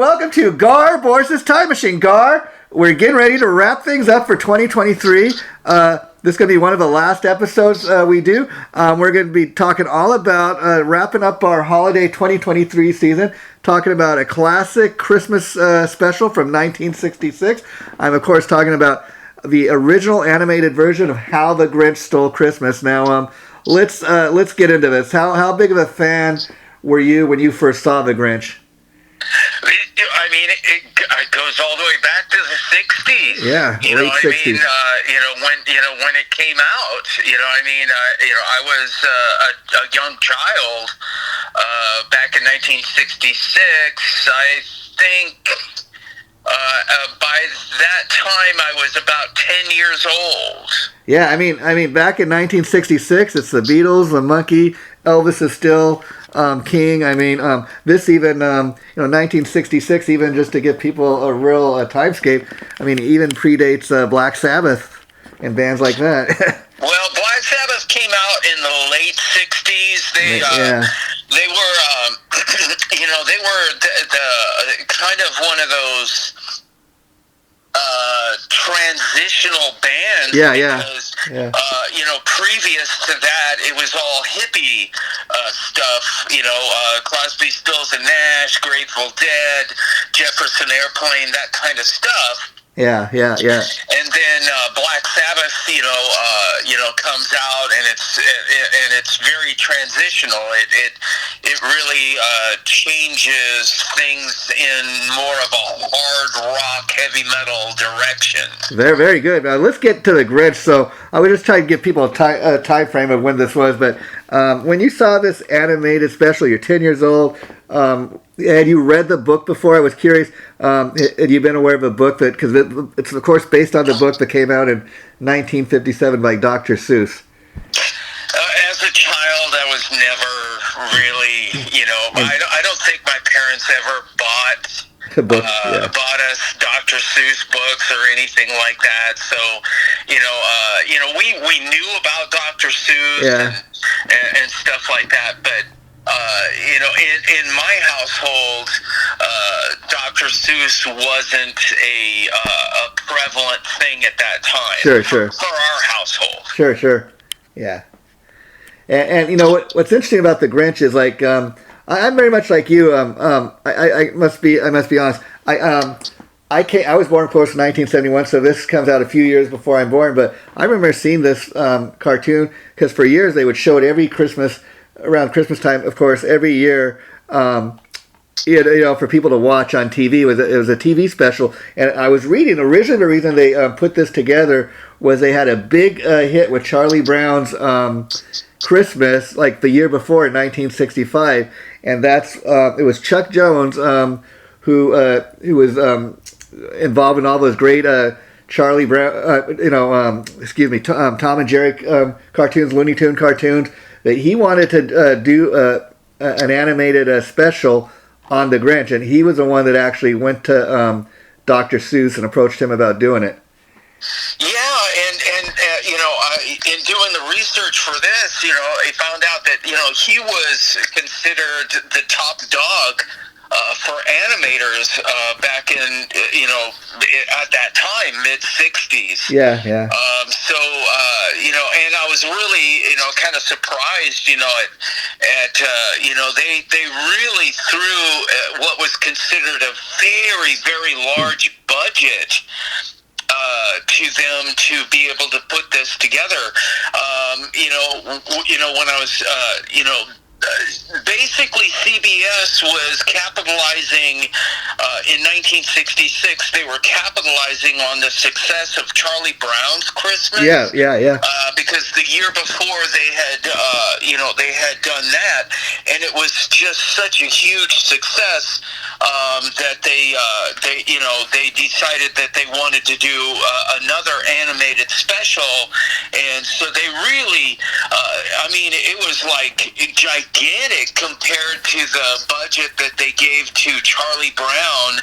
welcome to Gar Borras' Time Machine. Gar, we're getting ready to wrap things up for 2023. This is going to be one of the last episodes we do. We're going to be talking all about wrapping up our holiday 2023 season, talking about a classic Christmas special from 1966. I'm, of course, talking about the original animated version of How the Grinch Stole Christmas. Now, let's get into this. How big of a fan were you when you first saw the Grinch? I mean, it goes all the way back to the '60s. Yeah, late '60s. When it came out, I was a young child back in 1966. I think by that time I was about 10 years old. Yeah, I mean, back in 1966, it's the Beatles, the Monkey, Elvis is still king. I mean, this even, 1966, even just to give people a real timescape, I mean, even predates Black Sabbath and bands like that. Well, Black Sabbath came out in the late 60s. They were, they were the kind of one of those transitional bands. Because, previous to that, it was all hippie stuff. Crosby, Stills and Nash, Grateful Dead, Jefferson Airplane, that kind of stuff. Yeah. And then Black Sabbath, comes out, and it's very transitional. It really changes things in more of a hard rock, heavy metal direction. Very, very good. Let's get to the Grinch. So I would just try to give people a time frame of when this was. But when you saw this animated special, you're 10 years old. Had you read the book before? I was curious. Had you been aware of a book because it's of course based on the book that came out in 1957 by Dr. Seuss? As a child, I was never really, I don't think my parents ever bought us Dr. Seuss books or anything like that. So, we knew about Dr. Seuss and stuff like that, but in my household, Dr. Seuss wasn't a prevalent thing at that time. Sure. For our household. Sure. Yeah. And what's interesting about the Grinch is like I'm very much like you. I must be honest. I was born, of course, in 1971, so this comes out a few years before I'm born. But I remember seeing this cartoon because for years they would show it every Christmas. Around Christmas time, of course, every year, for people to watch on TV. It was a TV special. And I was reading, originally the reason they put this together was they had a big hit with Charlie Brown's Christmas, like the year before in 1965. And it was Chuck Jones who was involved in all those great Charlie Brown, Tom and Jerry cartoons, Looney Tune cartoons. That he wanted to do an animated special on the Grinch, and he was the one that actually went to Dr. Seuss and approached him about doing it. Yeah, and in doing the research for this, I found out that he was considered the top dog for animators back in at that time, mid-60s. Yeah. And I was really kind of surprised at they really threw what was considered a very, very large budget to them to be able to put this together. When I was basically CBS was capitalizing in 1966. They were capitalizing on the success of Charlie Brown's Christmas. Yeah. Because the year before they had done that, and it was just such a huge success that they decided that they wanted to do another animated special, and so they really, it was like gigantic compared to the budget that they gave to Charlie Brown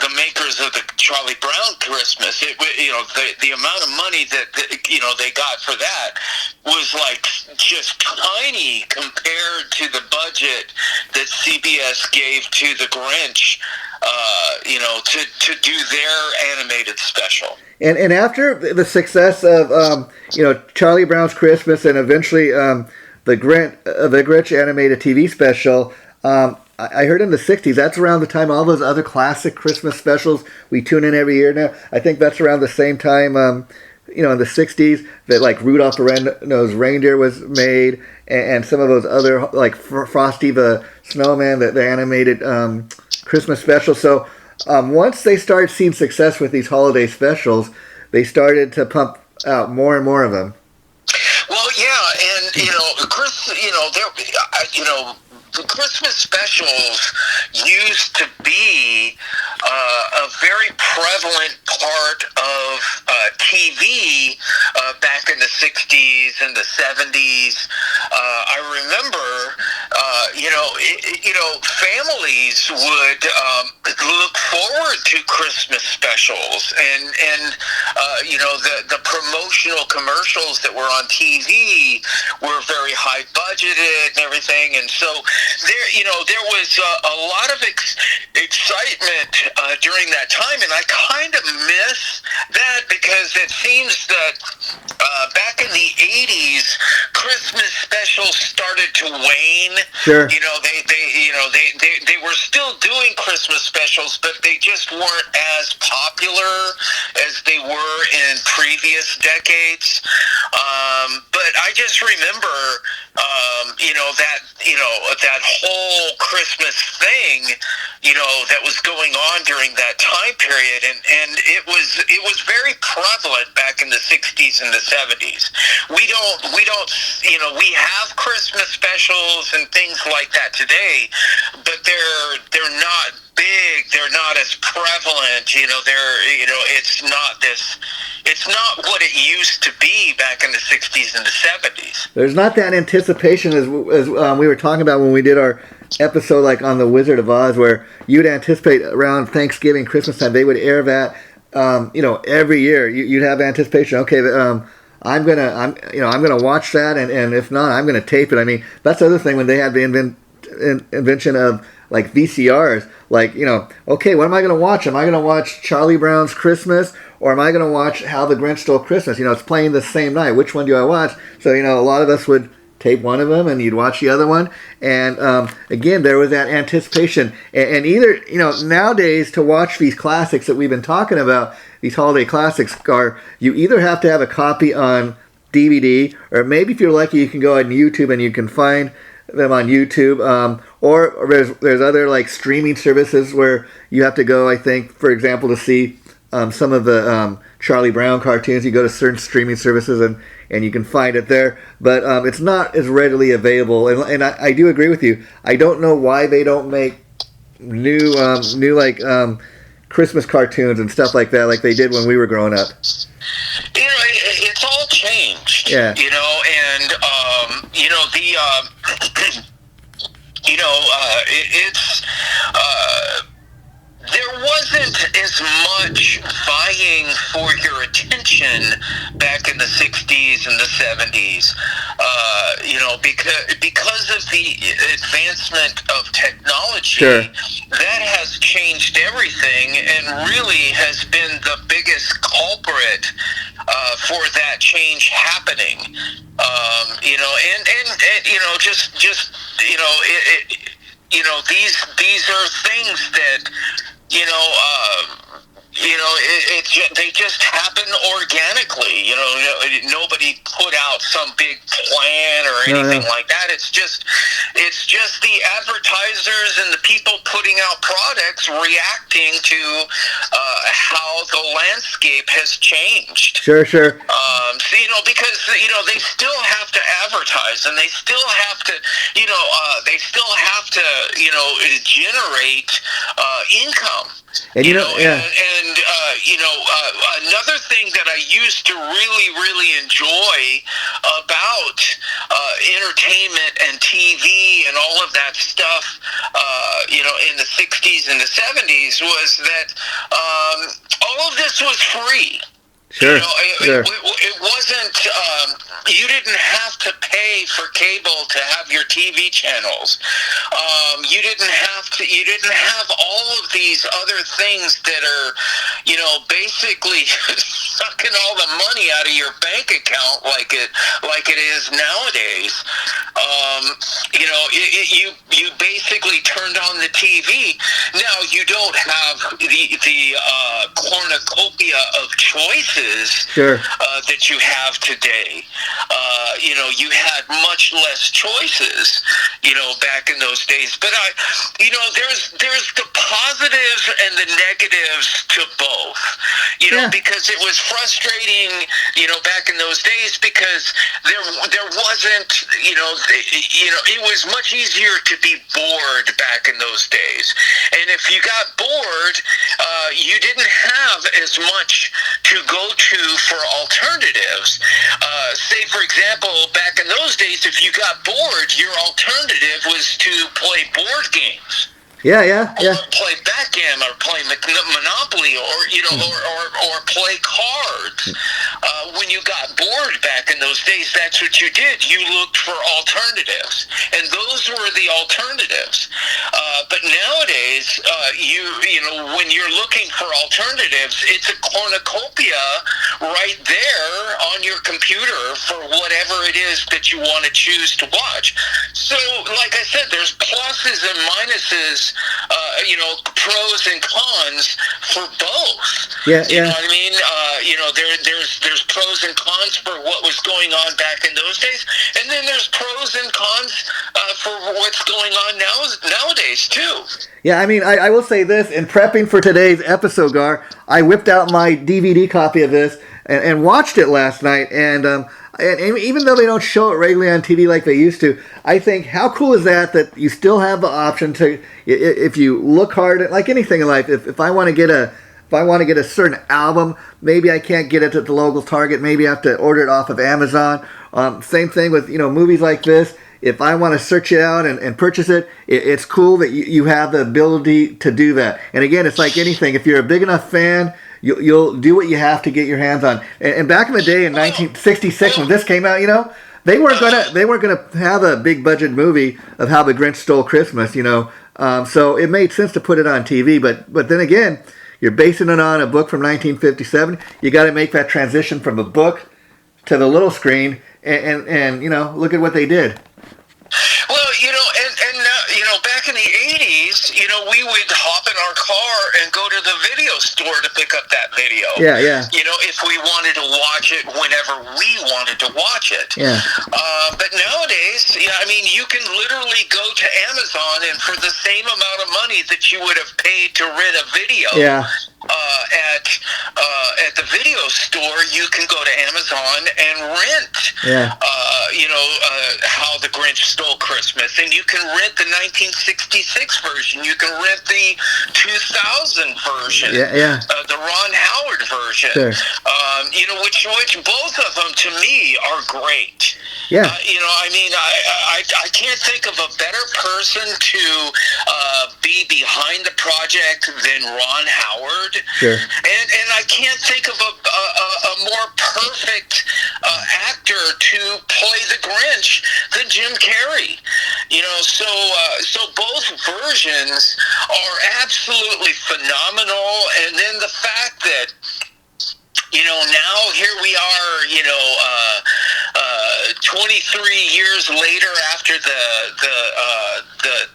the makers of the Charlie Brown Christmas, the amount of money that they got for that was like just tiny compared to the budget that CBS gave to the Grinch, to do their animated special. And after the success of Charlie Brown's Christmas and eventually the Grinch animated TV special, I heard in the 60s, that's around the time all those other classic Christmas specials we tune in every year now. I think that's around the same time, in the 60s, that like Rudolph the Red-Nosed Reindeer was made, and some of those other, like Frosty the Snowman, the animated Christmas special. So once they started seeing success with these holiday specials, they started to pump out more and more of them. Well, yeah, and the Christmas specials used to be a very prevalent part of TV back in the 60s and the 70s. I remember, families would look forward to Christmas specials, and the promotional commercials that were on TV were very high budgeted and everything, and so there was a lot of excitement during that time, and I kind of miss that because it seems that back in the 80s, Christmas specials started to wane. Sure. They were still doing Christmas specials, but they just weren't as popular as they were in previous decades. But I just remember, that whole Christmas thing, that was going on during that time period, and it was very prevalent back in the 60s and the 70s. We have Christmas specials and things like that today, but they're not big, they're not as prevalent, it's not what it used to be back in the 60s and the 70s. There's not that anticipation as we were talking about when we did our episode like on the Wizard of Oz, where you'd anticipate around Thanksgiving, Christmas time, they would air that, every year. You'd have anticipation. Okay, I'm gonna watch that, and if not, I'm gonna tape it. I mean, that's the other thing when they had the invention of like VCRs. Like, okay, what am I going to watch? Am I going to watch Charlie Brown's Christmas, or am I going to watch How the Grinch Stole Christmas? It's playing the same night. Which one do I watch? So, a lot of us would tape one of them and you'd watch the other one. And again, there was that anticipation. And either, nowadays to watch these classics that we've been talking about, these holiday classics, you either have to have a copy on DVD, or maybe if you're lucky, you can go on YouTube and you can find them on YouTube, or there's other like streaming services where you have to go, I think, for example, to see some of the Charlie Brown cartoons. You go to certain streaming services and you can find it there, but it's not as readily available, and I do agree with you. I don't know why they don't make new Christmas cartoons and stuff like that like they did when we were growing up. It's all changed. Yeah. And it's there wasn't as much vying for your attention back in the 60s and the 70s, because of the advancement of technology. Sure. That has changed everything and really has been the biggest culprit for that change happening. These are things that, they just happen organically. Nobody put out some big plan or anything like that. It's just the advertisers and the people putting out products reacting to how the landscape has changed. Sure. Because they still have to advertise, and they still have to, generate income. And another thing that I used to really, really enjoy about entertainment and TV and all of that stuff, in the 60s and the 70s was that all of this was free. Sure, sure. It wasn't. You didn't have to pay for cable to have your TV channels. You didn't have to. You didn't have all of these other things that are, basically sucking all the money out of your bank account like it is nowadays. You basically turned on the TV. Now you don't have the cornucopia of choices. Sure. That you have today. You had much less choices, back in those days. But there's the positives and the negatives to both. Because it was frustrating, back in those days because there wasn't, it was much easier to be bored back in those days. And if you got bored, you didn't have as much to go to for alternatives. Say, for example, back in those days, if you got bored, your alternative was to play board games. Yeah. Or play backgammon, or play Monopoly, or play cards. When you got bored back in those days, that's what you did. You looked for alternatives, and those were the alternatives. But nowadays, when you're looking for alternatives, it's a cornucopia right there on your computer for whatever it is that you want to choose to watch. So, like I said, there's pluses and minuses. Pros and cons for both. Yeah. You know what I mean? There's pros and cons for what was going on back in those days, and then there's pros and cons for what's going on nowadays too. Yeah, I mean, I will say this, in prepping for today's episode, Gar, I whipped out my DVD copy of this and watched it last night, and even though they don't show it regularly on TV like they used to, I think how cool is that you still have the option to, if you look hard at, like anything in life, if I want to get a certain album, maybe I can't get it at the local Target, maybe I have to order it off of Amazon. Same thing with movies like this. If I want to search it out and purchase it, it's cool that you have the ability to do that. And again, it's like anything. If you're a big enough fan, you'll do what you have to get your hands on. And back in the day in 1966 when this came out, they weren't gonna have a big budget movie of how the Grinch stole Christmas, so it made sense to put it on TV. But then again, you're basing it on a book from 1957. You got to make that transition from a book to the little screen, and look at what they did. Well, back in the 80s, we would hop in our car and go to the video store to pick up that video. Yeah. If we wanted to watch it whenever we wanted to watch it. Yeah. But nowadays, you can literally go to Amazon, and for the same amount of money that you would have paid to rent a video. Yeah. At the video store, you can go to Amazon and rent, How the Grinch Stole Christmas, and you can rent the 1966 version. You can rent the 2000 version, the Ron Howard version. Sure. Which both of them to me are great. Yeah. I can't think of a better person to be behind the project than Ron Howard. Sure. And I can't think of a more perfect actor to play the Grinch than Jim Carrey. So both versions are absolutely phenomenal. And then the fact that now here we are, 23 years later after the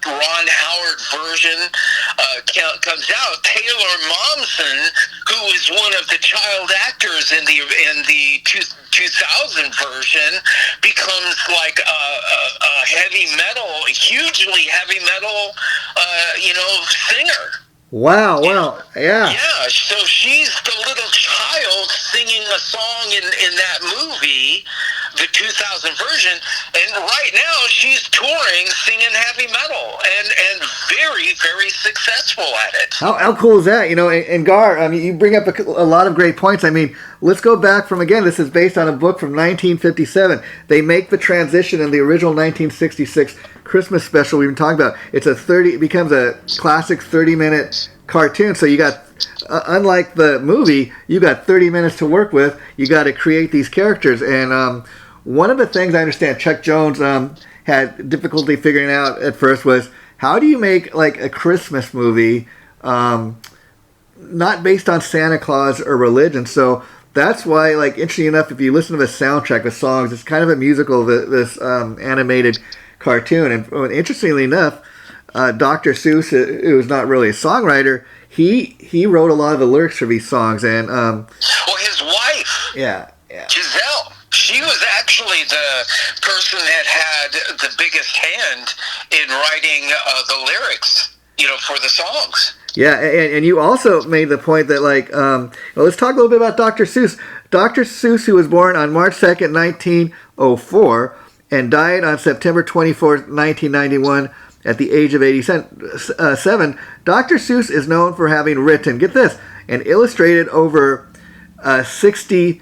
Ron Howard version comes out, Taylor Momsen, who is one of the child actors in the 2000 version, becomes like a heavy metal, hugely heavy metal, singer. Wow, yeah. Yeah, so she's the little child singing a song in that movie the 2000 version, and right now she's touring singing heavy metal and very, very successful at it. How cool is that? And Gar, I mean, you bring up a lot of great points. I mean, let's go back from, again, this is based on a book from 1957. They make the transition in the original 1966 Christmas special we've been talking about. It becomes a classic 30-minute cartoon. So you got, unlike the movie, you got 30 minutes to work with. You got to create these characters. And one of the things I understand Chuck Jones had difficulty figuring out at first was, how do you make like a Christmas movie not based on Santa Claus or religion? So that's why, like, interesting enough, if you listen to the soundtrack, the songs, it's kind of a musical, this animated cartoon. And interestingly enough, Dr. Seuss, who's not really a songwriter, he wrote a lot of the lyrics for these songs. And well, his wife, yeah, Giselle, she was actually the person that had the biggest hand in writing the lyrics, for the songs. Yeah, and you also made the point that, like, well, let's talk a little bit about Dr. Seuss. Dr. Seuss, who was born on March 2nd, 1904, and died on September 24th, 1991, at the age of 87. Dr. Seuss is known for having written, get this, and illustrated over 60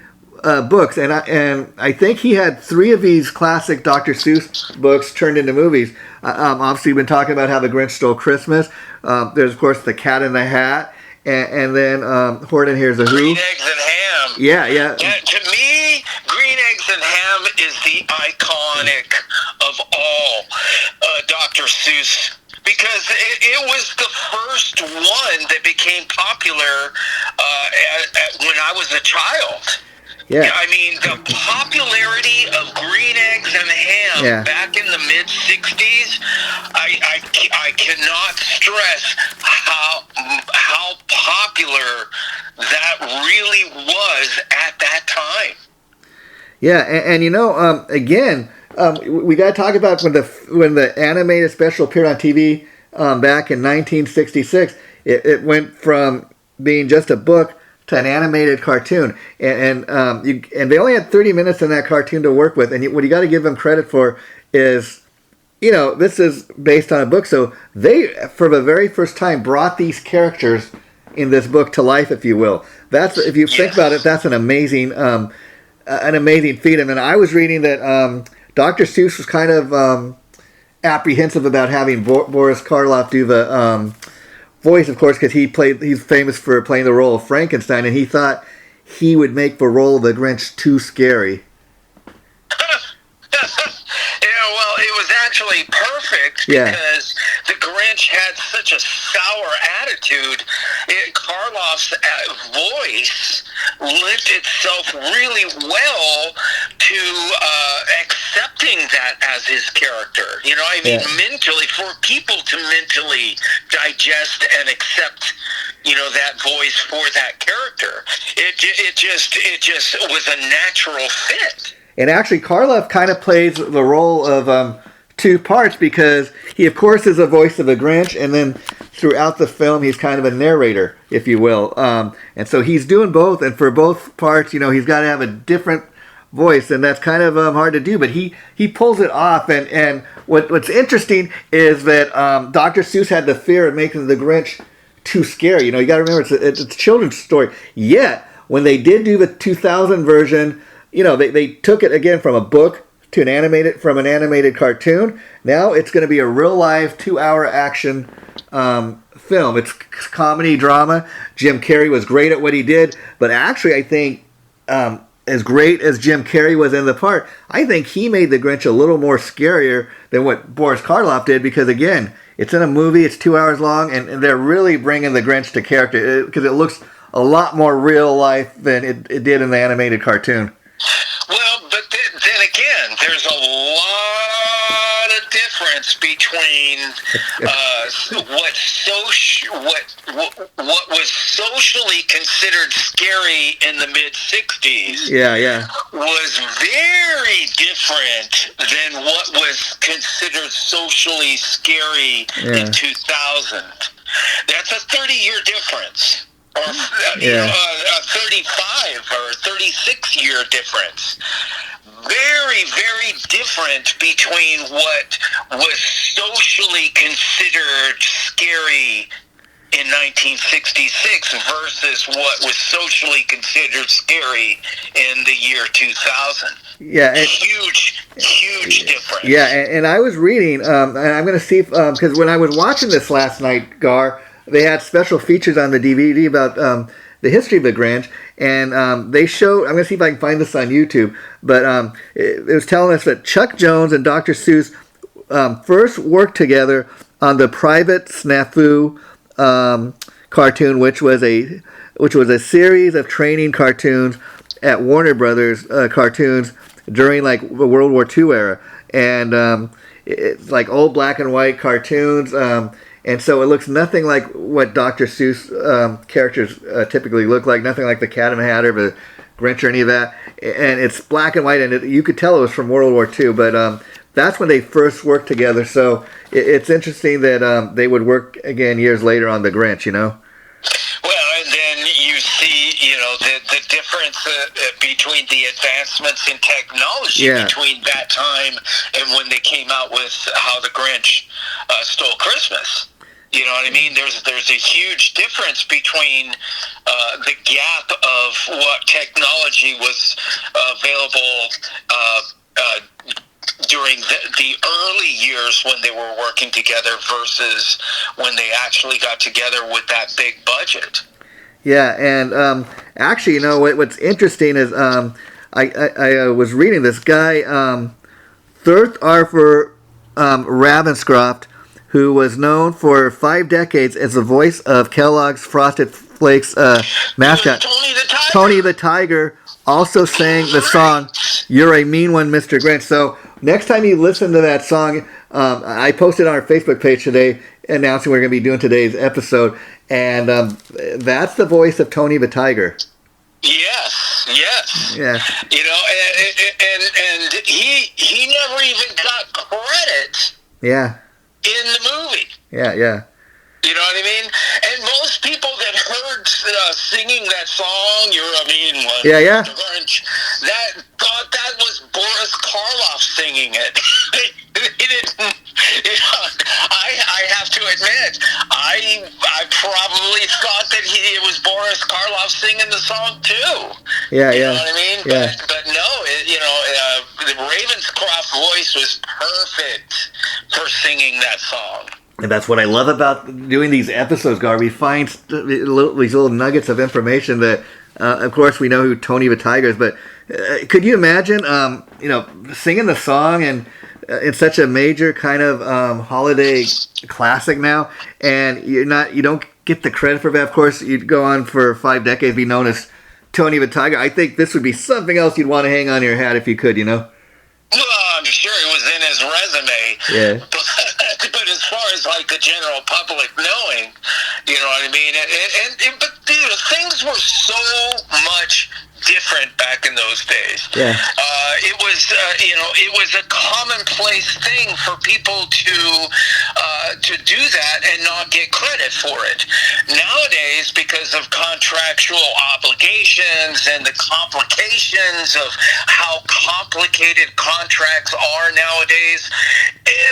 books, and I think he had 3 of these classic Dr. Seuss books turned into movies. Obviously, we've been talking about how the Grinch Stole Christmas. There's, of course, The Cat in the Hat, and then Horton Hears a Who. Green Eggs and Ham. Yeah. To me, Green Eggs and Ham is the iconic of all Dr. Seuss, because it was the first one that became popular when I was a child. Yeah. I mean, the popularity of Green Eggs and Ham back in the mid-'60s, I cannot stress how popular that really was at that time. Yeah, and again, we got to talk about when the animated special appeared on TV back in 1966. It went from being just a book to an animated cartoon, and they only had 30 minutes in that cartoon to work with. And what you got to give them credit for is, this is based on a book, so they, for the very first time, brought these characters in this book to life, if you will. That's, if you think about it, that's an amazing feat. And then I was reading that Dr. Seuss was kind of apprehensive about having Boris Karloff do the voice, of course, because he's famous for playing the role of Frankenstein, and he thought he would make the role of the Grinch too scary. Well, it was actually perfect because the Grinch had such a sour attitude. Karloff's voice lent itself really well to accepting that as his character. Mentally, for people to mentally digest and accept, that voice for that character, it just was a natural fit. And actually, Karloff kind of plays the role of 2 parts, because he, of course, is a voice of the Grinch, and then throughout the film, he's kind of a narrator, if you will. And so he's doing both, and for both parts, he's got to have a different voice, and that's kind of hard to do, but he pulls it off. And what's interesting is that Dr. Seuss had the fear of making the Grinch too scary. You got to remember, it's a children's story. Yet, when they did do the 2000 version, they took it again from a book to an animated cartoon. Now it's going to be a real live 2-hour action film. It's comedy, drama. Jim Carrey was great at what he did, but actually I think as great as Jim Carrey was in the part, I think he made the Grinch a little more scarier than what Boris Karloff did, because again, it's in a movie, it's 2 hours long, and they're really bringing the Grinch to character, because it looks a lot more real life than it did in the animated cartoon. Well, but then again, there's a lot of difference between what was socially considered scary in the mid-'60s. Yeah. Was very different than what was considered socially scary in 2000. That's a 30-year difference. Or a 35 or 36-year difference. very, very different between what was socially considered scary in 1966 versus what was socially considered scary in the year 2000. Yeah, huge difference. Yeah, and I was reading, and I'm going to see if, because when I was watching this last night, Gar, they had special features on the DVD about the history of the Grinch, and they showed, I'm going to see if I can find this on YouTube, but it was telling us that Chuck Jones and Dr. Seuss first worked together on the Private Snafu cartoon, which was a series of training cartoons at Warner Brothers Cartoons during like the World War II era, and it's like old black and white cartoons, and so it looks nothing like what Dr. Seuss characters typically look like, nothing like the Cat in the Hat or the Grinch or any of that, and it's black and white, and you could tell it was from World War II, but that's when they first worked together. So it's interesting that they would work again years later on the Grinch, you know. Well, and then you see, you know, the difference between the advancements in technology between that time and when they came out with How the Grinch Stole Christmas. You know what I mean? There's a huge difference between the gap of what technology was available during the early years when they were working together versus when they actually got together with that big budget. Yeah, and actually, you know, what's interesting is I was reading this guy, Third Arthur Ravenscroft, who was known for 5 decades as the voice of Kellogg's Frosted Flakes mascot. Tony the Tiger also sang the song "You're a Mean One, Mr. Grinch." So next time you listen to that song, I posted on our Facebook page today announcing we're going to be doing today's episode, and that's the voice of Tony the Tiger. Yes. Yeah. You know, and he never even got credit. Yeah. In the movie. Yeah. You know what I mean? And most people that heard singing that song, "You're a Mean One," yeah, that thought that was Boris Karloff singing it. They didn't. You know, I have to admit, I probably thought that it was Boris Karloff singing the song too. Yeah. You know what I mean? Yeah. But no, the Ravenscroft voice was perfect for singing that song. And that's what I love about doing these episodes, Gar. We find these little nuggets of information that, of course, we know who Tony the Tiger is. But could you imagine, singing the song and it's such a major kind of holiday classic now, and you don't get the credit for that. Of course, you'd go on for 5 decades, be known as Tony the Tiger. I think this would be something else you'd want to hang on your hat if you could, you know. Well, I'm sure it was in his resume. Yeah. But as far as like the general public knowing, you know what I mean? But dude, things were so much different back in those days. Yeah. It was a commonplace thing for people to do that and not get credit for it. Nowadays, because of contractual obligations and the complications of how complicated contracts are nowadays,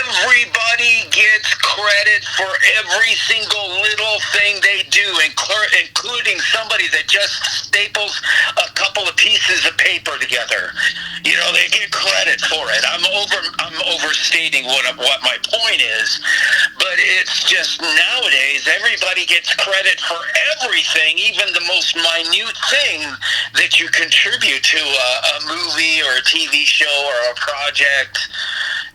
everybody gets credit for every single little thing they do, including somebody that just staples a couple of pieces of paper together. You know, they get credit for it. I'm overstating what my point is, but it's just nowadays everybody gets credit for everything, even the most minute thing that you contribute to a movie or a TV show or a project.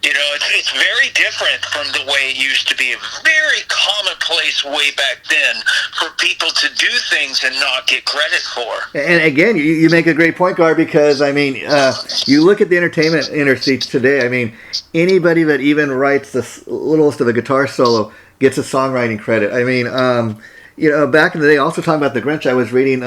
You know, it's very different from the way it used to be. A very commonplace way back then for people to do things and not get credit for. And again, you make a great point, Gar, because, I mean, you look at the entertainment industry today, I mean, anybody that even writes the littlest of a guitar solo gets a songwriting credit. I mean, back in the day, also talking about the Grinch, I was reading,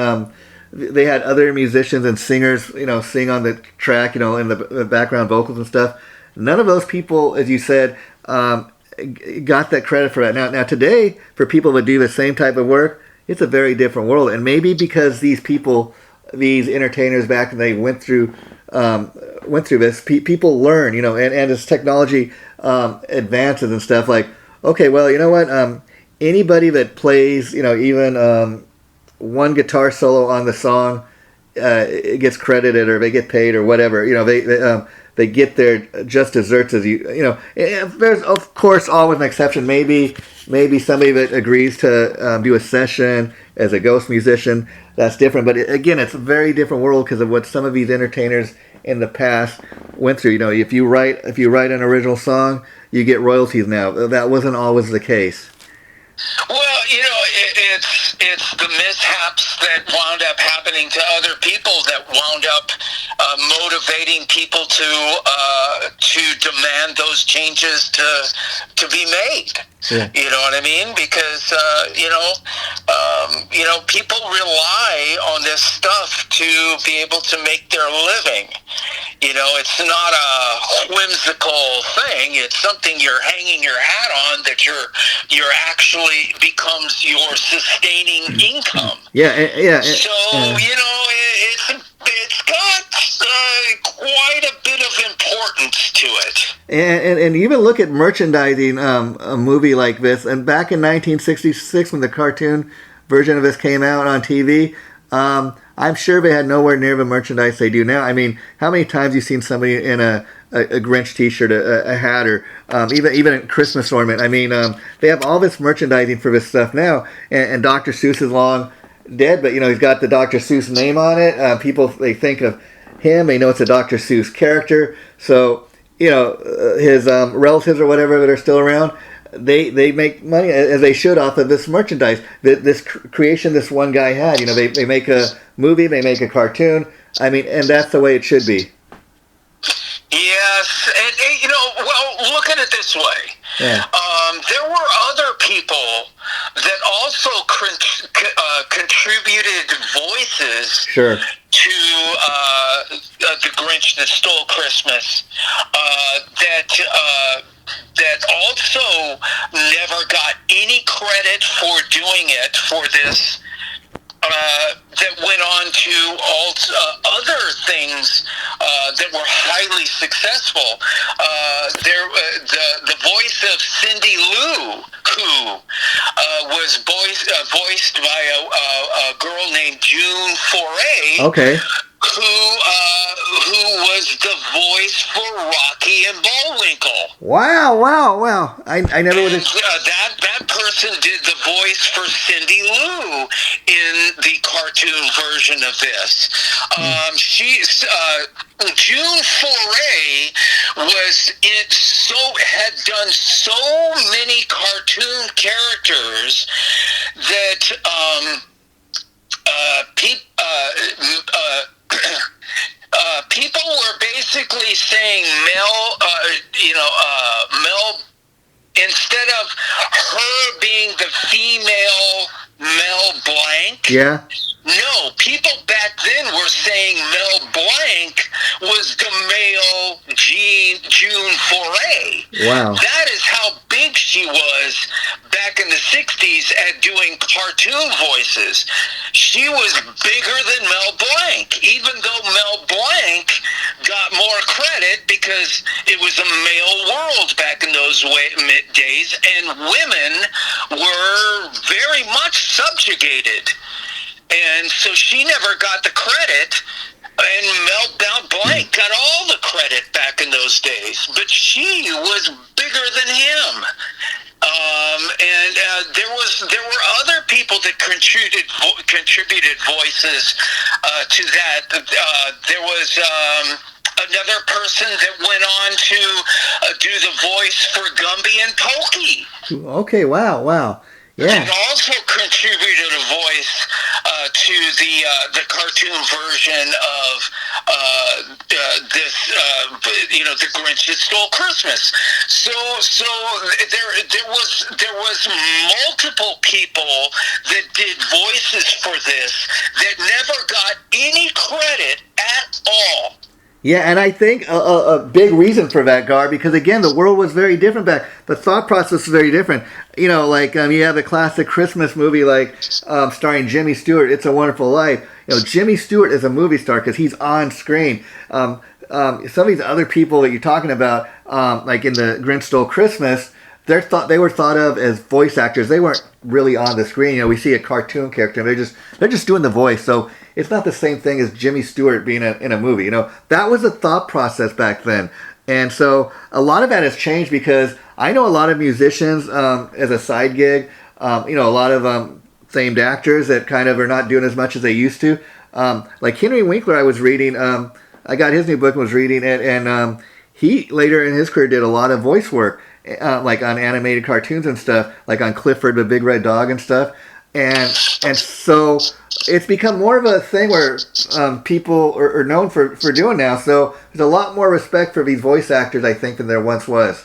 they had other musicians and singers, sing on the track, in the background vocals and stuff. None of those people, as you said, got that credit for that. Now today, for people that do the same type of work, it's a very different world. And maybe because these people, these entertainers back then, they went through went through this, people learn, and as technology advances and stuff, like, okay, well, you know what, anybody that plays, even one guitar solo on the song, it gets credited or they get paid or whatever. They get their just desserts as there's of course always an exception. Maybe somebody that agrees to do a session as a ghost musician, that's different. But again, it's a very different world because of what some of these entertainers in the past went through. If you write an original song, you get royalties now. That wasn't always the case. Well, it's the mishaps that wound up happening to other people that wound up motivating people to demand those changes to be made. Yeah. You know what I mean? Because people rely on this stuff to be able to make their living. It's not a whimsical thing. It's something you're hanging your hat on that you're actually becomes your sustaining income. Yeah. So it's got quite a bit of importance to it. And even look at merchandising a movie like this. And back in 1966, when the cartoon version of this came out on TV, I'm sure they had nowhere near the merchandise they do now. I mean, how many times have you seen somebody in a Grinch T-shirt, a hat, or even a Christmas ornament? I mean, they have all this merchandising for this stuff now. And Dr. Seuss is long dead, but he's got the Dr. Seuss name on it. People, they think of him, they know it's a Dr. Seuss character. So his relatives or whatever that are still around, they make money, as they should, off of this merchandise. This creation this one guy had. They make a movie, they make a cartoon. I mean, and that's the way it should be. Yes, and well, look at it this way. Yeah. There were other people that also contributed voices Sure. to the Grinch that Stole Christmas. That also never got any credit for doing it for this. That went on to all other things that were highly successful. The voice of Cindy Lou, who was voiced by a girl named June Foray. Okay. Who was the voice for Rocky and Bullwinkle. Wow. I never would have... that person did the voice for Cindy Lou in the cartoon version of this. June Foray had done so many cartoon characters that people were basically saying Mel, instead of her being the female Mel Blanc. Yeah. No, people back then were saying Mel Blanc was the male June Foray. Wow. That is how big she was back in the 60s at doing cartoon voices. She was bigger than Mel Blanc, even though Mel Blanc got more credit because it was a male world back in those days, and women were very much subjugated. And so she never got the credit, and Mel Blanc got all the credit back in those days. But she was bigger than him. There were other people that contributed voices to that. There was another person that went on to do the voice for Gumby and Pokey. Okay, wow. Yeah. And also contributed a voice to the cartoon version of the Grinch that Stole Christmas. So there was multiple people that did voices for this that never got any credit at all. Yeah, and I think a big reason for that, Gar, because again, the world was very different back. The thought process was very different. You have a classic Christmas movie starring Jimmy Stewart, It's a Wonderful Life. Jimmy Stewart is a movie star because he's on screen. some of these other people that you're talking about, like in the Grinch Stole Christmas, they were thought of as voice actors. They weren't really on the screen. You know, we see a cartoon character, and they're just doing the voice. So it's not the same thing as Jimmy Stewart being in a movie. You know, that was a thought process back then. And so a lot of that has changed because I know a lot of musicians as a side gig. You know, a lot of famed actors that kind of are not doing as much as they used to. Like Henry Winkler, I was reading. I got his new book and was reading it, and he later in his career did a lot of voice work. Like on animated cartoons and stuff, like on Clifford the Big Red Dog and stuff, and so it's become more of a thing where people are known for doing now. So there's a lot more respect for these voice actors, I think, than there once was.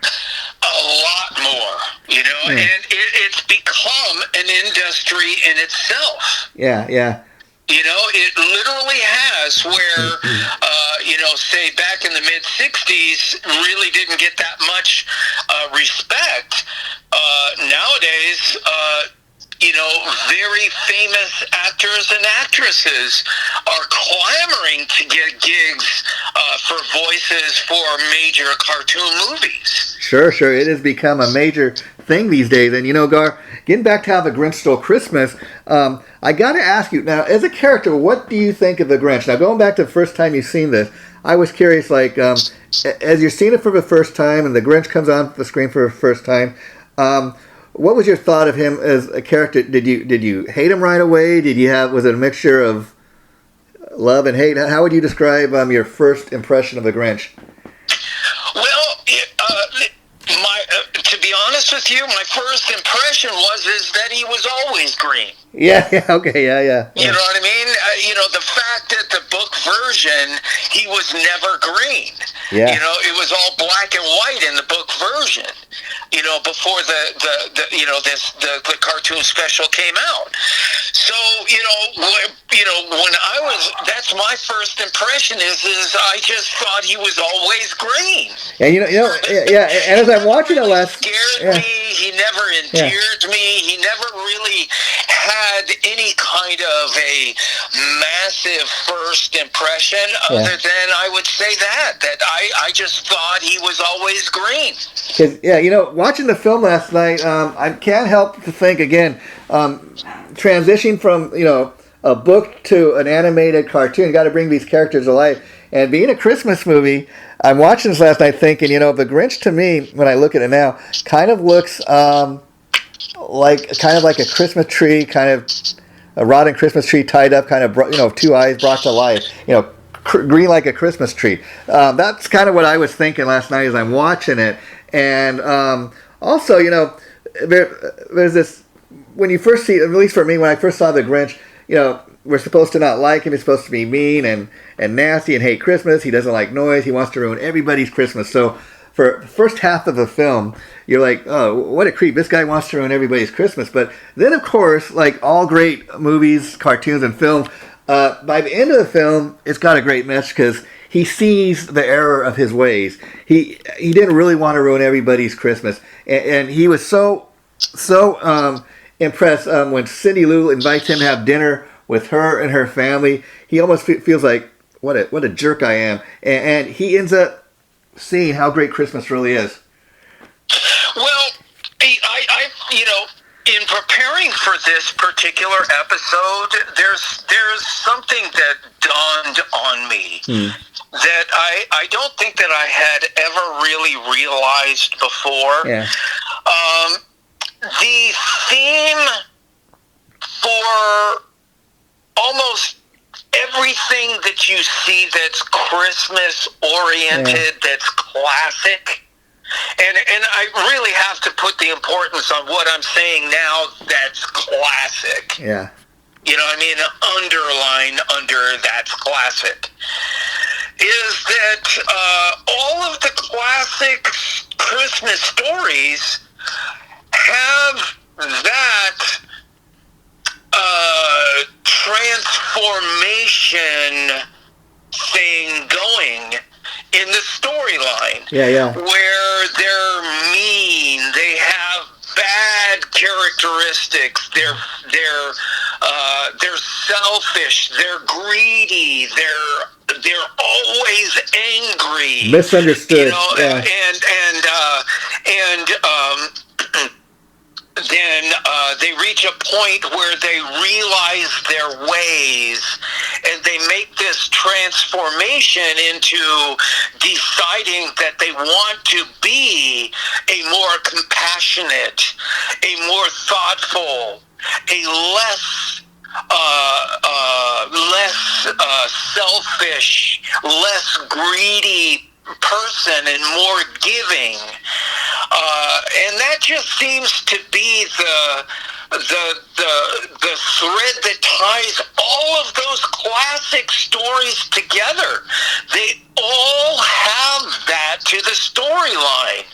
A lot more, you know, and it's become an industry in itself. Yeah. You know, it literally has where, you know, say back in the mid-'60s, really didn't get that much respect. Nowadays, you know, very famous actors and actresses are clamoring to get gigs for voices for major cartoon movies. Sure. It has become a major thing these days. And, you know, Gar, getting back to how the Grinch Stole Christmas, I got to ask you, now, as a character, what do you think of the Grinch? Now, going back to the first time you've seen this, I was curious, like, as you're seeing it for the first time and the Grinch comes on the screen for the first time, what was your thought of him as a character? Did you hate him right away? Was it a mixture of love and hate? How would you describe your first impression of the Grinch? Well, to be honest with you, my first impression is that he was always green. Yeah, okay, yeah. You know what I mean? You know, the fact that the book version, he was never green. Yeah. You know, it was all black and white in the book version. You know, before the cartoon special came out. So, that's my first impression is I just thought he was always green. And and as I'm watching it last, scared me. He never endeared me. He never really had any kind of a massive first impression other than I would say that I just thought he was always green. Watching the film last night, I can't help to think again, transitioning from, a book to an animated cartoon, you got to bring these characters to life. And being a Christmas movie, I'm watching this last night thinking, the Grinch to me, when I look at it now, kind of looks like a Christmas tree, kind of a rotten Christmas tree tied up, kind of, two eyes brought to life, green like a Christmas tree. That's kind of what I was thinking last night as I'm watching it. And also, there's this, when you first see, at least for me, when I first saw the Grinch, we're supposed to not like him. He's supposed to be mean and nasty and hate Christmas. He doesn't like noise. He wants to ruin everybody's Christmas. So for the first half of the film, you're like, oh, what a creep. This guy wants to ruin everybody's Christmas. But then, of course, like all great movies, cartoons, and films, by the end of the film, it's got a great message because he sees the error of his ways. He didn't really want to ruin everybody's Christmas. And he was so impressed when Cindy Lou invites him to have dinner with her and her family. He almost feels like, what a jerk I am. And he ends up seeing how great Christmas really is. Well, I in preparing for this particular episode, there's something that dawned on me that I don't think that I had ever really realized before. Yeah. The theme for almost everything that you see that's Christmas oriented, that's classic, and I really have to put the importance on what I'm saying now. That's classic. Yeah. You know what I mean? Underline under that's classic. Is that all of the classic Christmas stories have that transformation thing going in the storyline. Yeah. Where they're mean, they have bad characteristics, they're selfish, they're greedy, they're always angry, misunderstood. you know, Yeah. Then they reach a point where they realize their ways, and they make this transformation into deciding that they want to be a more compassionate, a more thoughtful, a less selfish, less greedy person, and more giving. And that just seems to be the thread that ties all of those classic stories together. They all have that to the storyline.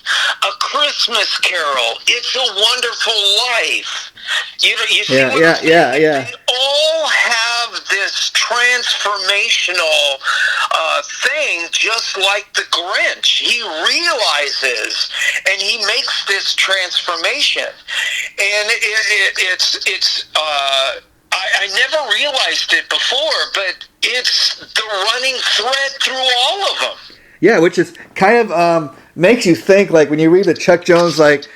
A Christmas Carol, It's a Wonderful Life. You see what I'm saying? They all have this transformational thing, just like the Grinch. He realizes, and he makes this transformation, and I never realized it before, but it's the running thread through all of them. Yeah, which is kind of makes you think, like when you read the Chuck Jones, like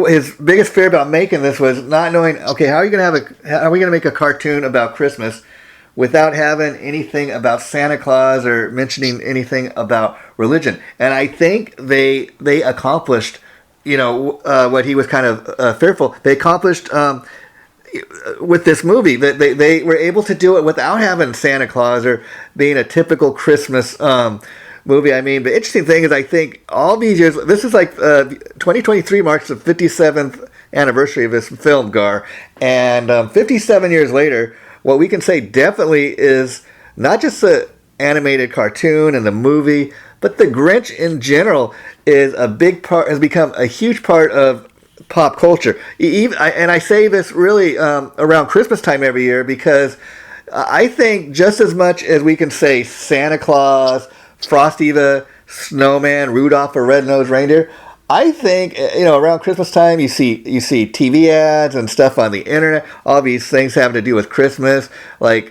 his biggest fear about making this was not knowing, okay, how are we going to make a cartoon about Christmas without having anything about Santa Claus or mentioning anything about religion? And I think they accomplished, what he was kind of fearful. They accomplished with this movie that they were able to do it without having Santa Claus or being a typical Christmas movie. I mean, the interesting thing is, I think all these years, this is like 2023 marks the 57th anniversary of this film, Gar, and 57 years later, what we can say definitely is not just the animated cartoon and the movie, but the Grinch in general is a big part, has become a huge part of pop culture. And I say this really around Christmas time every year, because I think just as much as we can say Santa Claus, Frosty the Snowman, Rudolph the Red-Nosed Reindeer, I think, around Christmas time, you see TV ads and stuff on the internet, all these things having to do with Christmas, like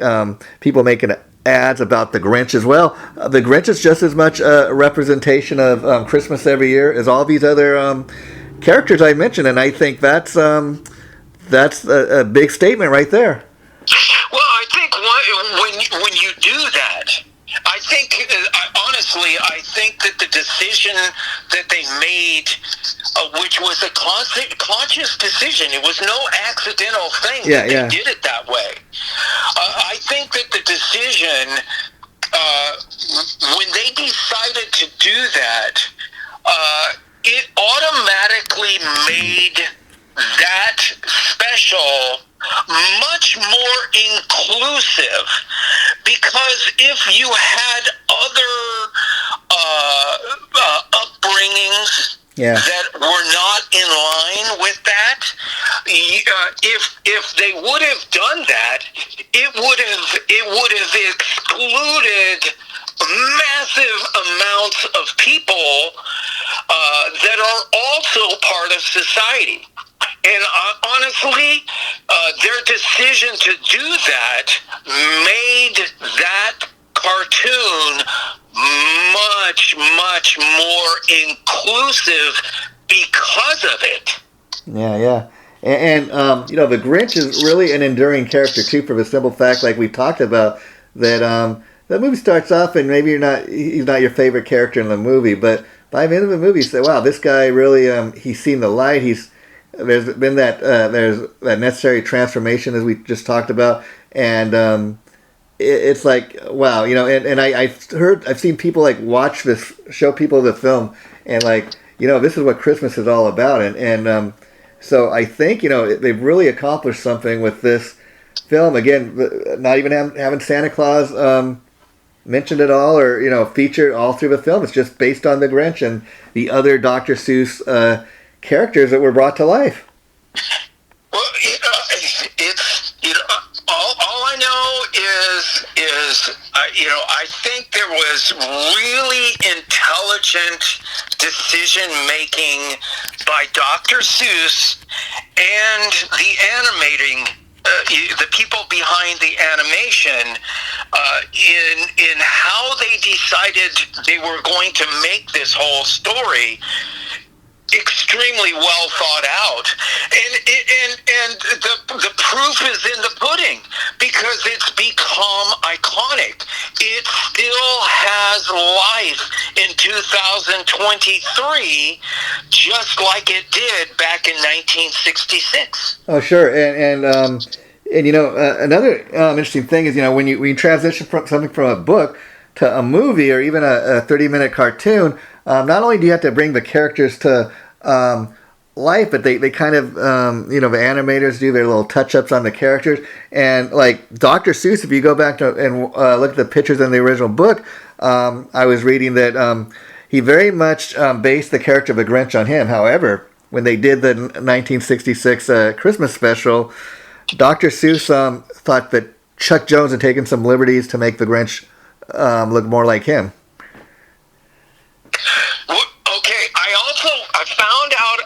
people making ads about the Grinch as well. The Grinch is just as much a representation of Christmas every year as all these other characters I mentioned, and I think that's a big statement right there. Well, I think when you do that, I think, honestly, I think that the decision that they made, which was a conscious decision, it was no accidental thing that they did it that way. I think that the decision, when they decided to do that, it automatically made that special much more inclusive, because if you had other upbringings that were not in line with that, if they would have done that, it would have excluded massive amounts of people that are also part of society. And honestly, their decision to do that made that cartoon much, much more inclusive because of it. Yeah. And the Grinch is really an enduring character, too, for the simple fact, like we talked about, that the movie starts off and maybe he's not your favorite character in the movie, but by the end of the movie, you say, wow, this guy really, he's seen the light, there's been there's that necessary transformation, as we just talked about, and it's like, wow, and I've seen people like watch this, show people the film, and like, this is what Christmas is all about, and so I think they've really accomplished something with this film. Again, not even having Santa Claus mentioned at all, or featured all through the film. It's just based on the Grinch and the other Dr. Seuss characters that were brought to life. Well, it's all I know is I think there was really intelligent decision making by Dr. Seuss and the animating. The people behind the animation in how they decided they were going to make this whole story extremely well thought out, and the proof is in the pudding, because it's become iconic. It still has life in 2023, just like it did back in 1966. Oh, sure, and you know, another interesting thing is, you know, when you transition from something from a book to a movie or even a 30-minute cartoon, not only do you have to bring the characters to life, but they kind of, you know, the animators do their little touch-ups on the characters. And like Dr. Seuss, if you go back to and look at the pictures in the original book, I was reading that he very much based the character of a Grinch on him. However, when they did the 1966 Christmas special, Dr. Seuss thought that Chuck Jones had taken some liberties to make the Grinch look more like him. Okay, I found out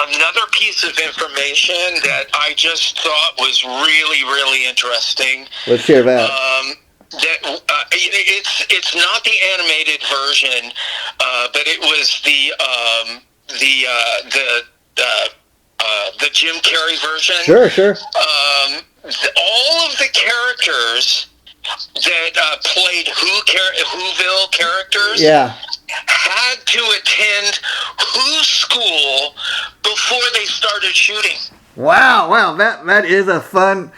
another piece of information that I just thought was really, really interesting. Let's hear that. It's not the animated version, but it was the Jim Carrey version. Sure. All of the characters that played Whoville characters, had to attend Who school before they started shooting. Wow, that is a fun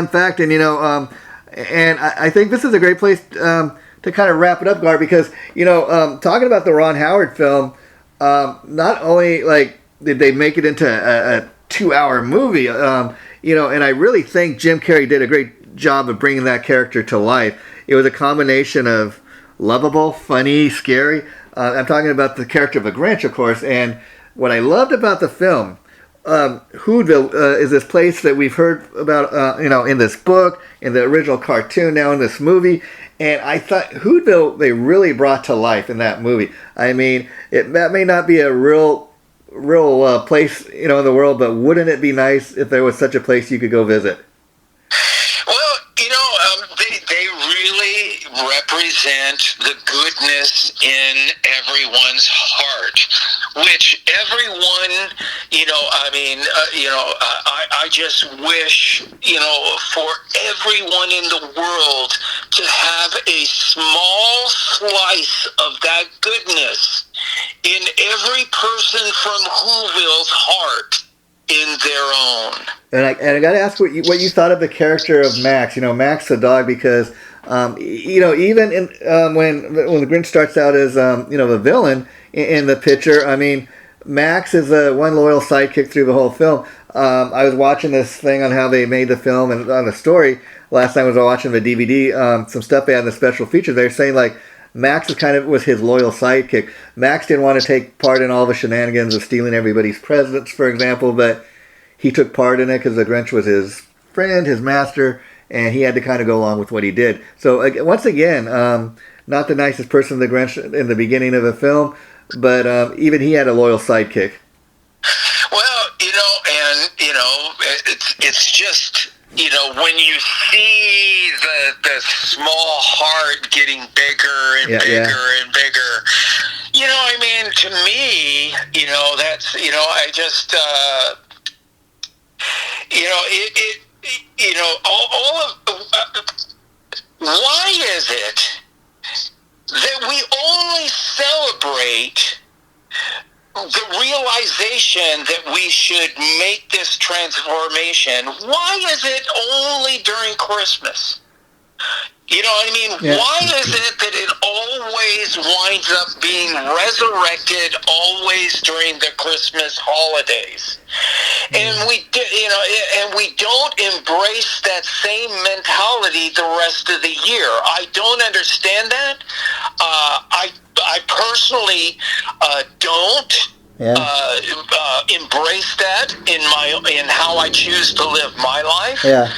fact, and you know, and I think this is a great place to kind of wrap it up, Gar, because you know, talking about the Ron Howard film, not only like did they make it into a 2-hour movie, you know, and I really think Jim Carrey did a great job of bringing that character to life. It was a combination of lovable, funny, scary. I'm talking about the character of a Grinch, of course, and what I loved about the film, Whoville is this place that we've heard about, you know, in this book, in the original cartoon, now in this movie, and I thought Whoville they really brought to life in that movie. I mean, that may not be a real place, you know, in the world, but wouldn't it be nice if there was such a place you could go visit? Well, you know, they really represent the goodness in everyone's heart, which everyone, you know, I mean, you know, I just wish, you know, for everyone in the world to have a small slice of that goodness in every person from Whoville's heart in their own. And I got to ask what you thought of the character of Max. You know, Max the dog, because you know, even in when the Grinch starts out as you know, the villain in the picture, I mean, Max is one loyal sidekick through the whole film. I was watching this thing on how they made the film and on the story last time. I was watching the DVD, some stuff they had in the special features. They were saying like Max was his loyal sidekick. Max didn't want to take part in all the shenanigans of stealing everybody's presents, for example, but he took part in it because the Grinch was his friend, his master, and he had to kind of go along with what he did. So once again, not the nicest person, the Grinch, in the beginning of the film, but even he had a loyal sidekick. Well, you know, and you know, it's just, you know, when you see the small heart getting bigger and bigger and bigger, you know, I mean, to me, you know, that's, you know, I just, you know, it you know, all of, why is it that we only celebrate the realization that we should make this transformation? Why is it only during Christmas? You know what I mean? Yeah. Why is it that it always winds up being resurrected always during the Christmas holidays? And we don't embrace that same mentality the rest of the year. I don't understand that. I personally don't embrace that in how I choose to live my life. Yeah.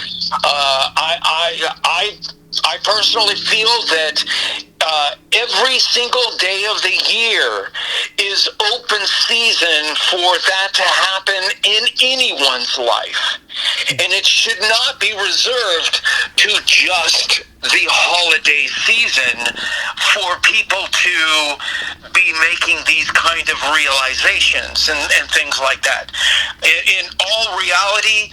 I personally feel that every single day of the year is open season for that to happen in anyone's life. And it should not be reserved to just the holiday season for people to be making these kind of realizations and things like that. In all reality,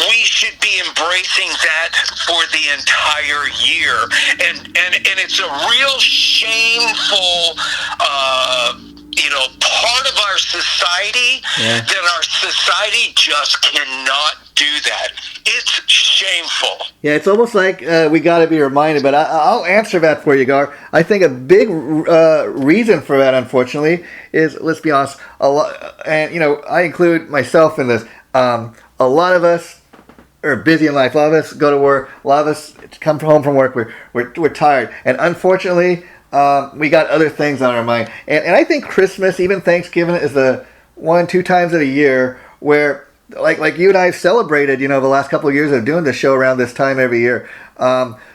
we should be embracing that for the entire year, and it's a real shameful part of our society that our society just cannot do that. It's shameful. Yeah, it's almost like we got to be reminded, but I'll answer that for you, Gar. I think a big reason for that, unfortunately, is, let's be honest, a lot, and I include myself in this. A lot of us are busy in life. A lot of us go to work. A lot of us come home from work. We're tired, and unfortunately, we got other things on our mind. And I think Christmas, even Thanksgiving, is the 1-2 times of the year where, like you and I have celebrated, the last couple of years of doing the show around this time every year.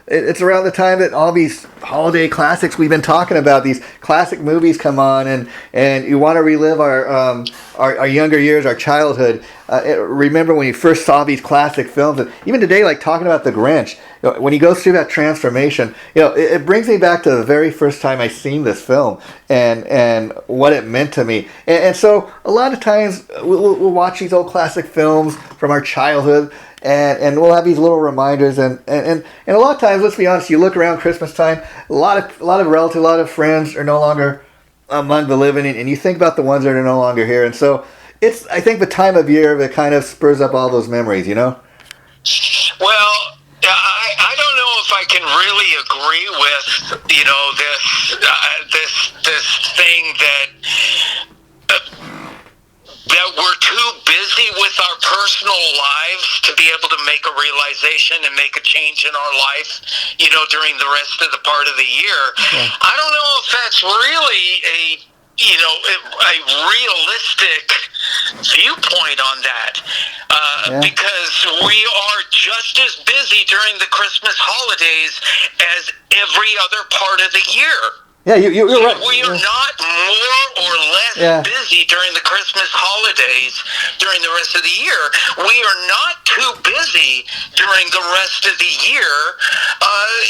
It's around the time that all these holiday classics we've been talking about, these classic movies come on, and you want to relive our younger years, our childhood. Remember when you first saw these classic films, and even today, like talking about The Grinch, when he goes through that transformation, it brings me back to the very first time I seen this film and what it meant to me. And so a lot of times we'll watch these old classic films from our childhood, and we'll have these little reminders, and a lot of times, let's be honest, you look around Christmas time, a lot of relatives, a lot of friends are no longer among the living, and you think about the ones that are no longer here, and so it's, I think, the time of year that kind of spurs up all those memories, Well, I don't know if I can really agree with this thing that we're too busy with our personal lives to be able to make a realization and make a change in our life, during the rest of the part of the year. Yeah. I don't know if that's really a realistic viewpoint on that, because we are just as busy during the Christmas holidays as every other part of the year. Yeah, you're right. We are not more or less busy during the Christmas holidays during the rest of the year. We are not too busy during the rest of the year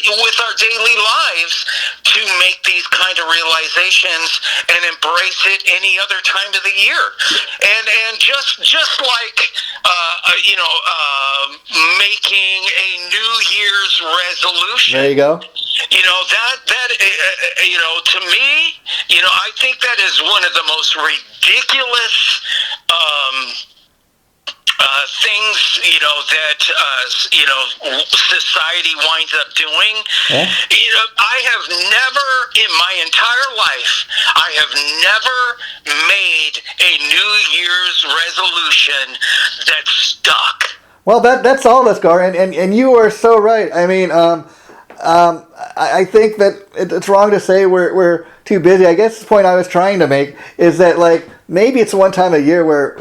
with our daily lives to make these kind of realizations and embrace it any other time of the year. And just like making a New Year's resolution. There you go. To me, I think that is one of the most ridiculous things, that society winds up doing. Yeah. I have never, in my entire life, I have never made a New Year's resolution that stuck. Well, that's all of us, Gar, and you are so right. I mean, I think that it's wrong to say we're too busy. I guess the point I was trying to make is that, like, maybe it's one time a year where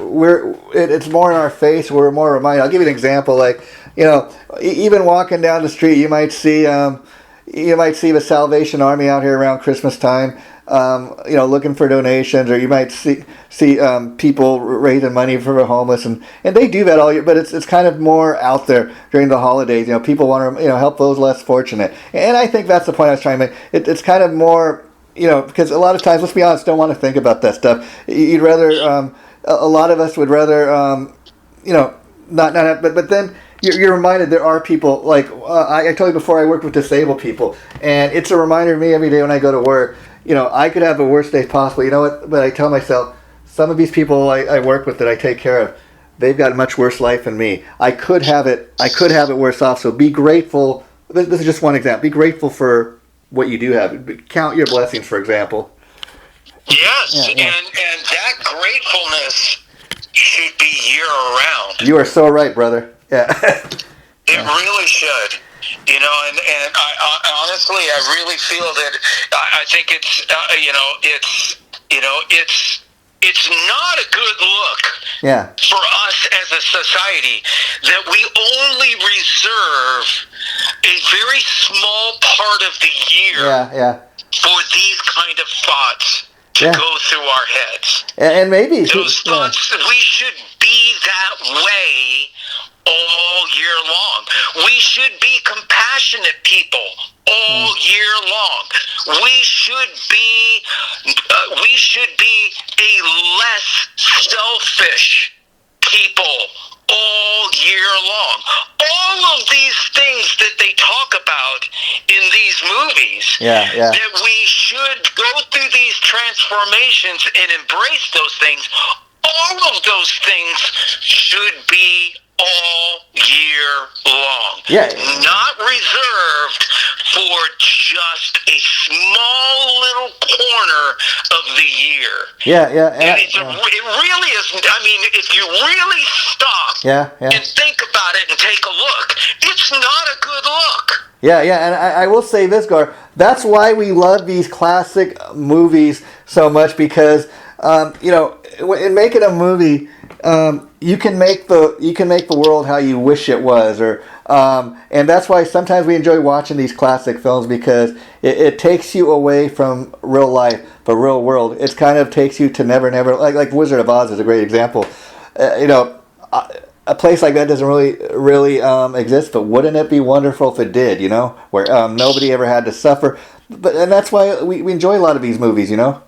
it's more in our face, we're more reminded. I'll give you an example. Like, even walking down the street, you might see the Salvation Army out here around Christmas time, looking for donations, or you might see people raising money for the homeless, and they do that all year. But it's kind of more out there during the holidays. People want to help those less fortunate, and I think that's the point I was trying to make. It's kind of more, because a lot of times, let's be honest, don't want to think about that stuff. You'd rather, a lot of us would rather, not have, but then. You're reminded there are people, like, I told you before, I work with disabled people, and it's a reminder to me every day when I go to work. I could have the worst day possible. You know what? But I tell myself, some of these people I work with that I take care of, they've got a much worse life than me. I could have it worse off. So be grateful. This is just one example. Be grateful for what you do have. Count your blessings, for example. Yes, yeah. And that gratefulness should be year-round. You are so right, brother. Yeah. It really should. And I honestly, I really feel that I think it's it's not a good look for us as a society that we only reserve a very small part of the year for these kind of thoughts to go through our heads. And maybe those thoughts, we should be that way all year long. We should be compassionate people all year long. We should be a less selfish people all year long. All of these things that they talk about in these movies, that we should go through these transformations and embrace those things, all of those things should be all year long. Not reserved for just a small little corner of the year. It really is. I mean, if you really stop and think about it and take a look, it's not a good look. And I will say this, Gar. That's why we love these classic movies so much, because in making a movie, you can make the world how you wish it was, and that's why sometimes we enjoy watching these classic films, because it takes you away from real life, the real world. It kind of takes you to never, like Wizard of Oz is a great example. A place like that doesn't really exist, but wouldn't it be wonderful if it did? Where nobody ever had to suffer. And that's why we enjoy a lot of these movies. Well,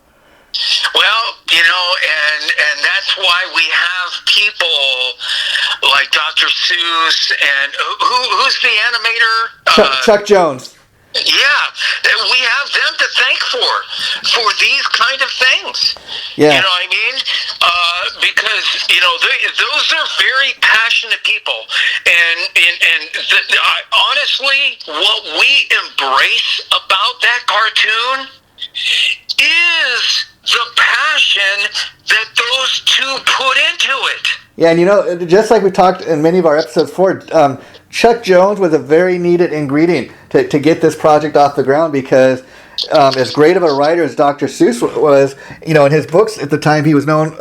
and that's why we have people like Dr. Seuss and who's the animator? Chuck Jones. Yeah, we have them to thank for these kind of things. You know what I mean? Because those are very passionate people, and honestly, what we embrace about that cartoon is the passion that those two put into it. Yeah, and just like we talked in many of our episodes before, Chuck Jones was a very needed ingredient to get this project off the ground, because as great of a writer as Dr. Seuss was, in his books at the time, he was known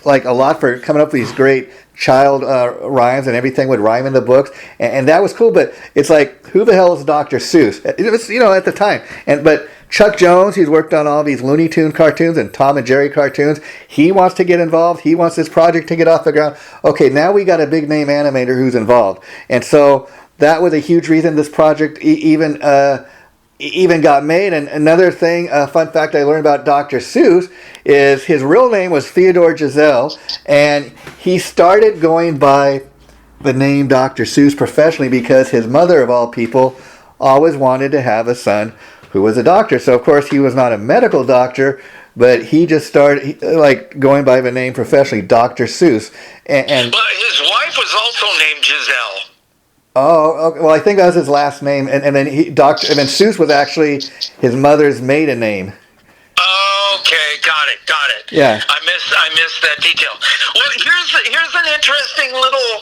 like a lot for coming up with these great child rhymes, and everything would rhyme in the books, and that was cool. But it's like, who the hell is Dr. Seuss? It was, at the time, but Chuck Jones, he's worked on all these Looney Tune cartoons and Tom and Jerry cartoons. He wants to get involved. He wants this project to get off the ground. Okay, now we got a big name animator who's involved. And so that was a huge reason this project even got made. And another thing, a fun fact I learned about Dr. Seuss is his real name was Theodore Giselle, and he started going by the name Dr. Seuss professionally because his mother, of all people, always wanted to have a son who was a doctor. So, of course, he was not a medical doctor, but he just started going by the name professionally, Dr. Seuss. But his wife was also named Giselle. Oh, okay. Well, I think that was his last name, and then Seuss was actually his mother's maiden name. Okay, got it. Yeah, I missed that detail. Well, here's an interesting little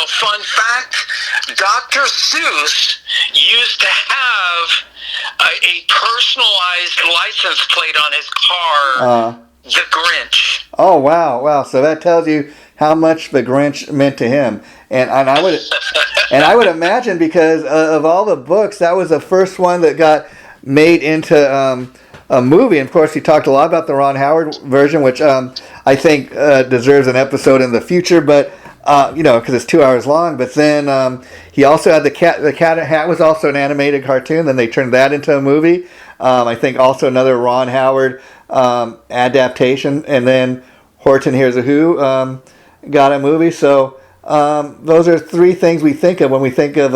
fun fact. Dr. Seuss used to have a personalized license plate on his car, the Grinch. Oh, wow! So that tells you how much the Grinch meant to him, and I would imagine, because of all the books, that was the first one that got made into a movie. And of course, he talked a lot about the Ron Howard version, which I think deserves an episode in the future, but because it's 2 hours long. But then he also had the Cat in the Hat was also an animated cartoon. Then they turned that into a movie. I think also another Ron Howard adaptation. And then Horton Hears a Who got a movie. So those are three things we think of when we think of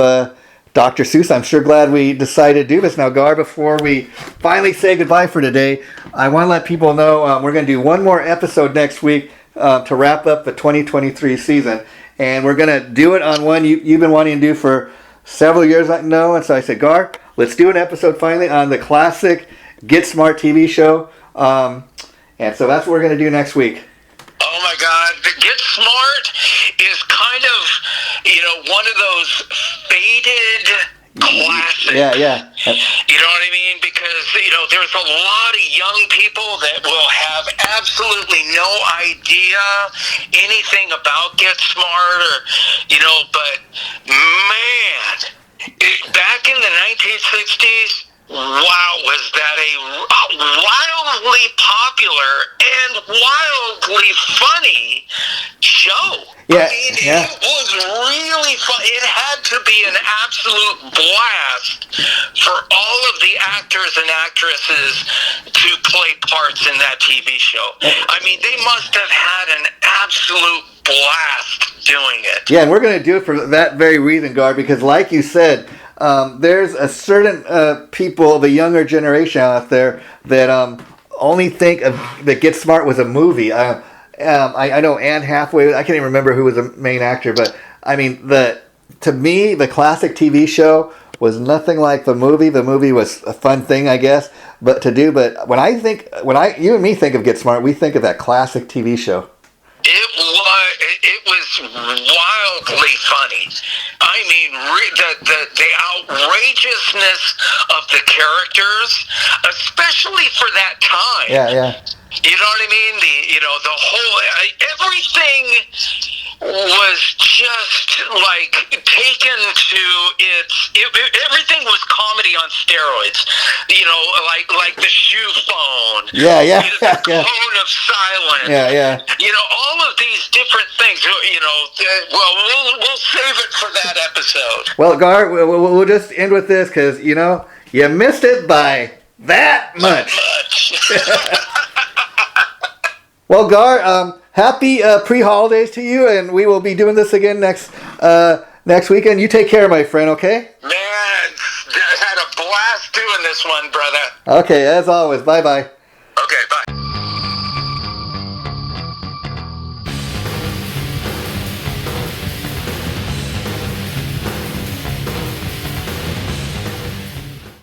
Dr. Seuss. I'm sure glad we decided to do this. Now, Gar, before we finally say goodbye for today, I want to let people know we're going to do one more episode next week to wrap up the 2023 season. And we're going to do it on one you've been wanting to do for several years, I know. And so I said, Gar, let's do an episode finally on the classic Get Smart TV show. And so that's what we're going to do next week. Oh my God, the Get Smart is kind of, one of those faded classics. Yeah. You know what I mean? Because because, you know, there's a lot of young people that will have absolutely no idea anything about Get Smart, or, you know, but man, back in the 1960s, wow, was that a wildly popular and wildly funny show. Yeah, I mean, yeah. it was really fun. It had to be an absolute blast for all of the actors and actresses to play parts in that TV show. I mean, they must have had an absolute blast doing it. Yeah, and we're going to do it for that very reason, Gar, because like you said, there's a certain people, the younger generation out there, that only think of that Get Smart was a movie. I know Anne Hathaway. I can't even remember who was the main actor, but I mean, to me, the classic TV show was nothing like the movie. The movie was a fun thing, I guess, but when you and me think of Get Smart, we think of that classic TV show. It was wildly funny. I mean, the outrageousness of the characters, especially for that time. Yeah. You know what I mean? The whole everything was just like taken to everything was comedy on steroids. You know, like the shoe phone. Yeah. The tone of silence. Yeah. You know, all of these different things. You know, we'll save it for that episode. Well, Gar, we'll just end with this because you know you missed it by that much. Well, Gar, happy pre-holidays to you, and we will be doing this again next weekend. You take care, my friend, okay? Man, I had a blast doing this one, brother. Okay, as always. Bye-bye.